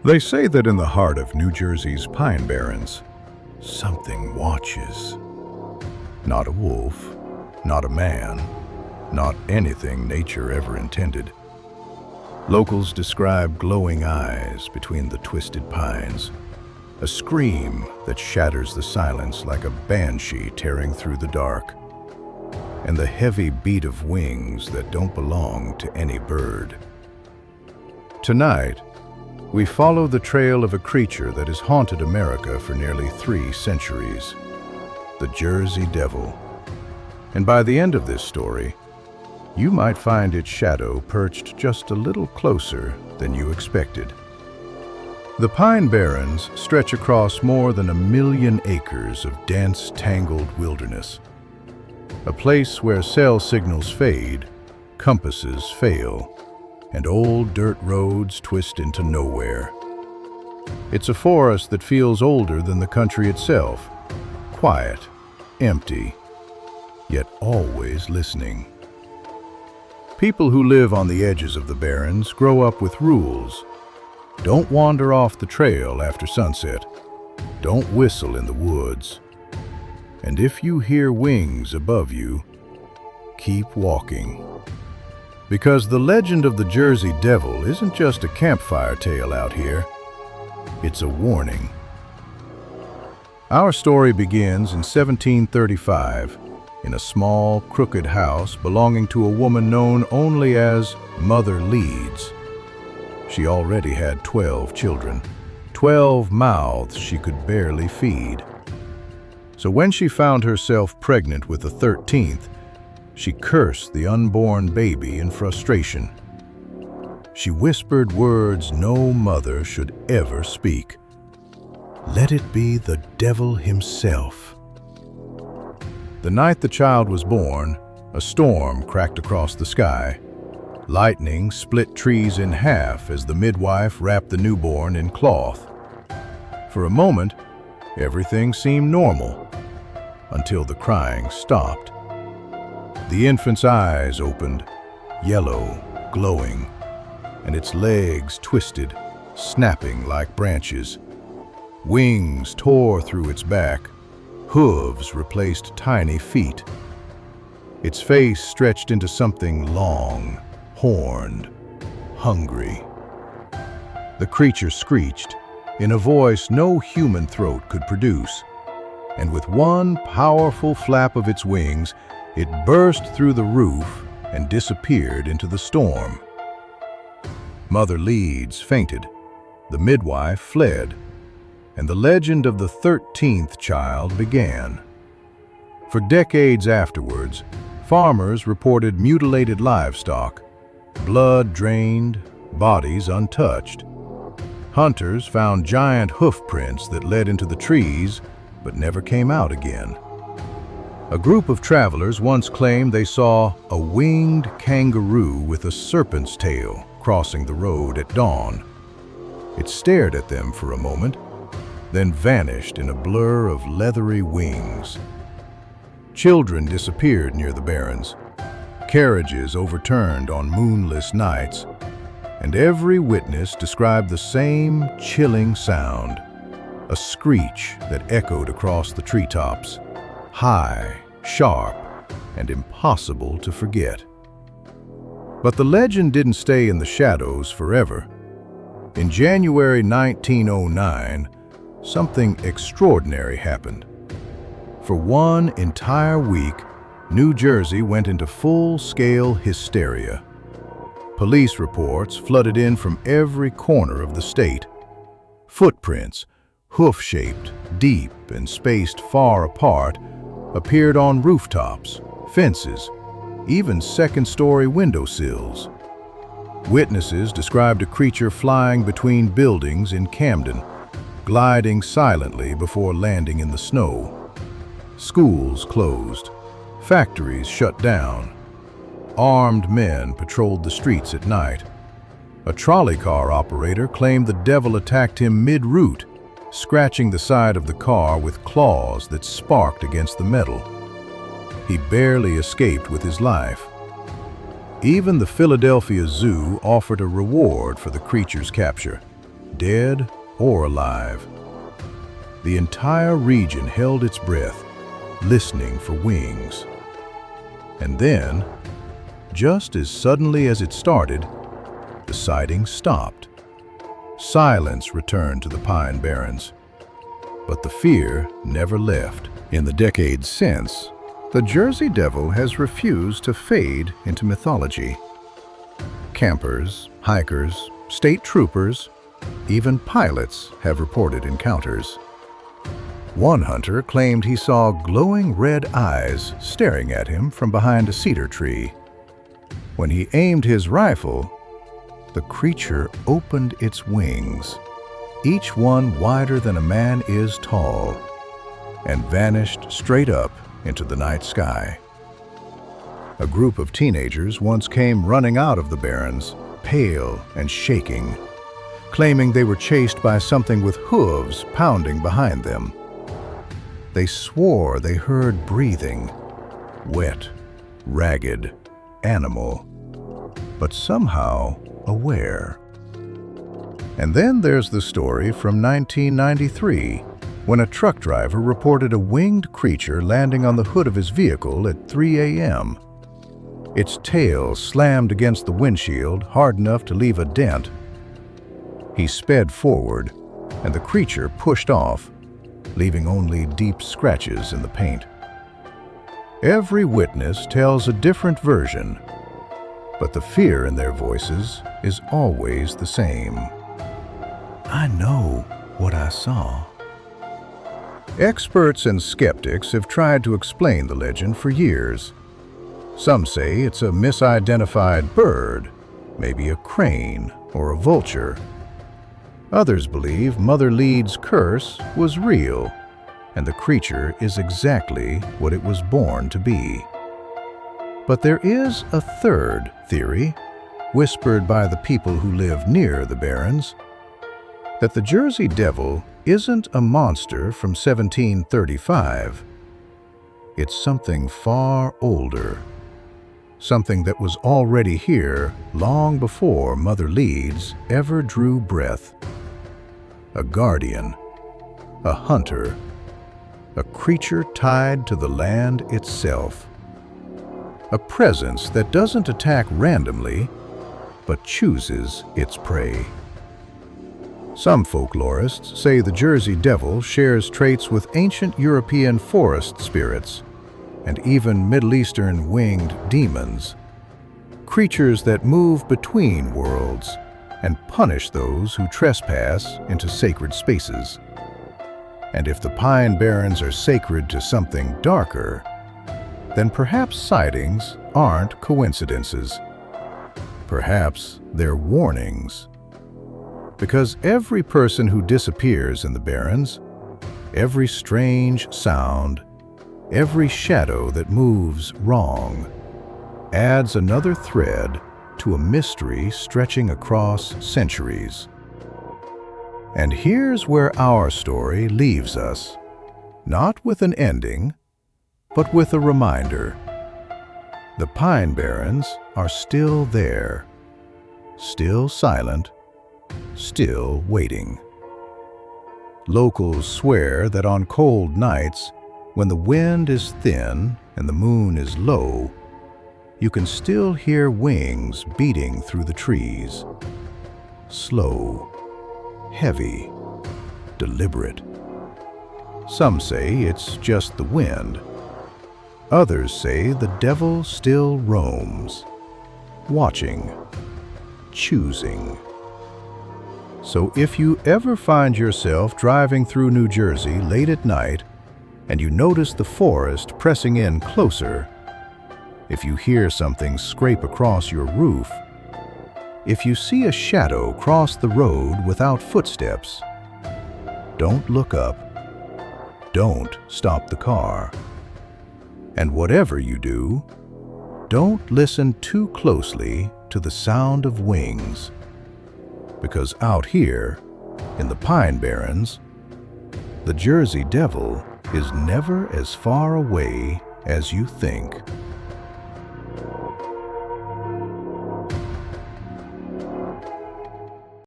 They say that in the heart of New Jersey's Pine Barrens, something watches. Not a wolf, not a man, not anything nature ever intended. Locals describe glowing eyes between the twisted pines, a scream that shatters the silence like a banshee tearing through the dark, and the heavy beat of wings that don't belong to any bird. Tonight, we follow the trail of a creature that has haunted America for nearly 3 centuries, the Jersey Devil. And by the end of this story, you might find its shadow perched just a little closer than you expected. The Pine Barrens stretch across more than 1 million acres of dense, tangled wilderness, a place where cell signals fade, compasses fail, and old dirt roads twist into nowhere. It's a forest that feels older than the country itself, quiet, empty, yet always listening. People who live on the edges of the Barrens grow up with rules. Don't wander off the trail after sunset. Don't whistle in the woods. And if you hear wings above you, keep walking. Because the legend of the Jersey Devil isn't just a campfire tale out here, it's a warning. Our story begins in 1735 in a small, crooked house belonging to a woman known only as Mother Leeds. She already had 12 children, 12 mouths she could barely feed. So when she found herself pregnant with the 13th, she cursed the unborn baby in frustration. She whispered words no mother should ever speak. Let it be the devil himself. The night the child was born, a storm cracked across the sky. Lightning split trees in half as the midwife wrapped the newborn in cloth. For a moment, everything seemed normal, until the crying stopped. The infant's eyes opened, yellow, glowing, and its legs twisted, snapping like branches. Wings tore through its back, hooves replaced tiny feet. Its face stretched into something long, horned, hungry. The creature screeched, in a voice no human throat could produce, and with one powerful flap of its wings, it burst through the roof and disappeared into the storm. Mother Leeds fainted, the midwife fled, and the legend of the 13th child began. For decades afterwards, farmers reported mutilated livestock, blood drained, bodies untouched. Hunters found giant hoof prints that led into the trees but never came out again. A group of travelers once claimed they saw a winged kangaroo with a serpent's tail crossing the road at dawn. It stared at them for a moment, then vanished in a blur of leathery wings. Children disappeared near the Barrens, carriages overturned on moonless nights, and every witness described the same chilling sound, a screech that echoed across the treetops, high, sharp, and impossible to forget. But the legend didn't stay in the shadows forever. In January 1909, something extraordinary happened. For one entire week, New Jersey went into full-scale hysteria. Police reports flooded in from every corner of the state. Footprints, hoof-shaped, deep, and spaced far apart, appeared on rooftops, fences, even second-story windowsills. Witnesses described a creature flying between buildings in Camden, gliding silently before landing in the snow. Schools closed, factories shut down. Armed men patrolled the streets at night. A trolley car operator claimed the devil attacked him mid-route, scratching the side of the car with claws that sparked against the metal. He barely escaped with his life. Even the Philadelphia Zoo offered a reward for the creature's capture, dead or alive. The entire region held its breath, listening for wings. And then, just as suddenly as it started, the sighting stopped. Silence returned to the Pine Barrens, but the fear never left. In the decades since, the Jersey Devil has refused to fade into mythology. Campers, hikers, state troopers, even pilots have reported encounters. One hunter claimed he saw glowing red eyes staring at him from behind a cedar tree. When he aimed his rifle, the creature opened its wings, each one wider than a man is tall, and vanished straight up into the night sky. A group of teenagers once came running out of the Barrens, pale and shaking, claiming they were chased by something with hooves pounding behind them. They swore they heard breathing, wet, ragged, animal, but somehow aware. And then there's the story from 1993, when a truck driver reported a winged creature landing on the hood of his vehicle at 3 a.m. Its tail slammed against the windshield hard enough to leave a dent. He sped forward, and the creature pushed off, leaving only deep scratches in the paint. Every witness tells a different version, but the fear in their voices is always the same. I know what I saw. Experts and skeptics have tried to explain the legend for years. Some say it's a misidentified bird, maybe a crane or a vulture. Others believe Mother Leeds' curse was real, and the creature is exactly what it was born to be. But there is a third theory, whispered by the people who live near the Barrens, that the Jersey Devil isn't a monster from 1735. It's something far older, something that was already here long before Mother Leeds ever drew breath. A guardian, a hunter, a creature tied to the land itself. A presence that doesn't attack randomly, but chooses its prey. Some folklorists say the Jersey Devil shares traits with ancient European forest spirits and even Middle Eastern winged demons, creatures that move between worlds and punish those who trespass into sacred spaces. And if the Pine Barrens are sacred to something darker, then perhaps sightings aren't coincidences. Perhaps they're warnings. Because every person who disappears in the Barrens, every strange sound, every shadow that moves wrong, adds another thread to a mystery stretching across centuries. And here's where our story leaves us, not with an ending, but with a reminder. The Pine Barrens are still there, still silent, still waiting. Locals swear that on cold nights, when the wind is thin and the moon is low, you can still hear wings beating through the trees. Slow, heavy, deliberate. Some say it's just the wind. Others say the devil still roams, watching, choosing. So if you ever find yourself driving through New Jersey late at night and you notice the forest pressing in closer, if you hear something scrape across your roof, if you see a shadow cross the road without footsteps, don't look up. Don't stop the car. And whatever you do, don't listen too closely to the sound of wings. Because out here, in the Pine Barrens, the Jersey Devil is never as far away as you think.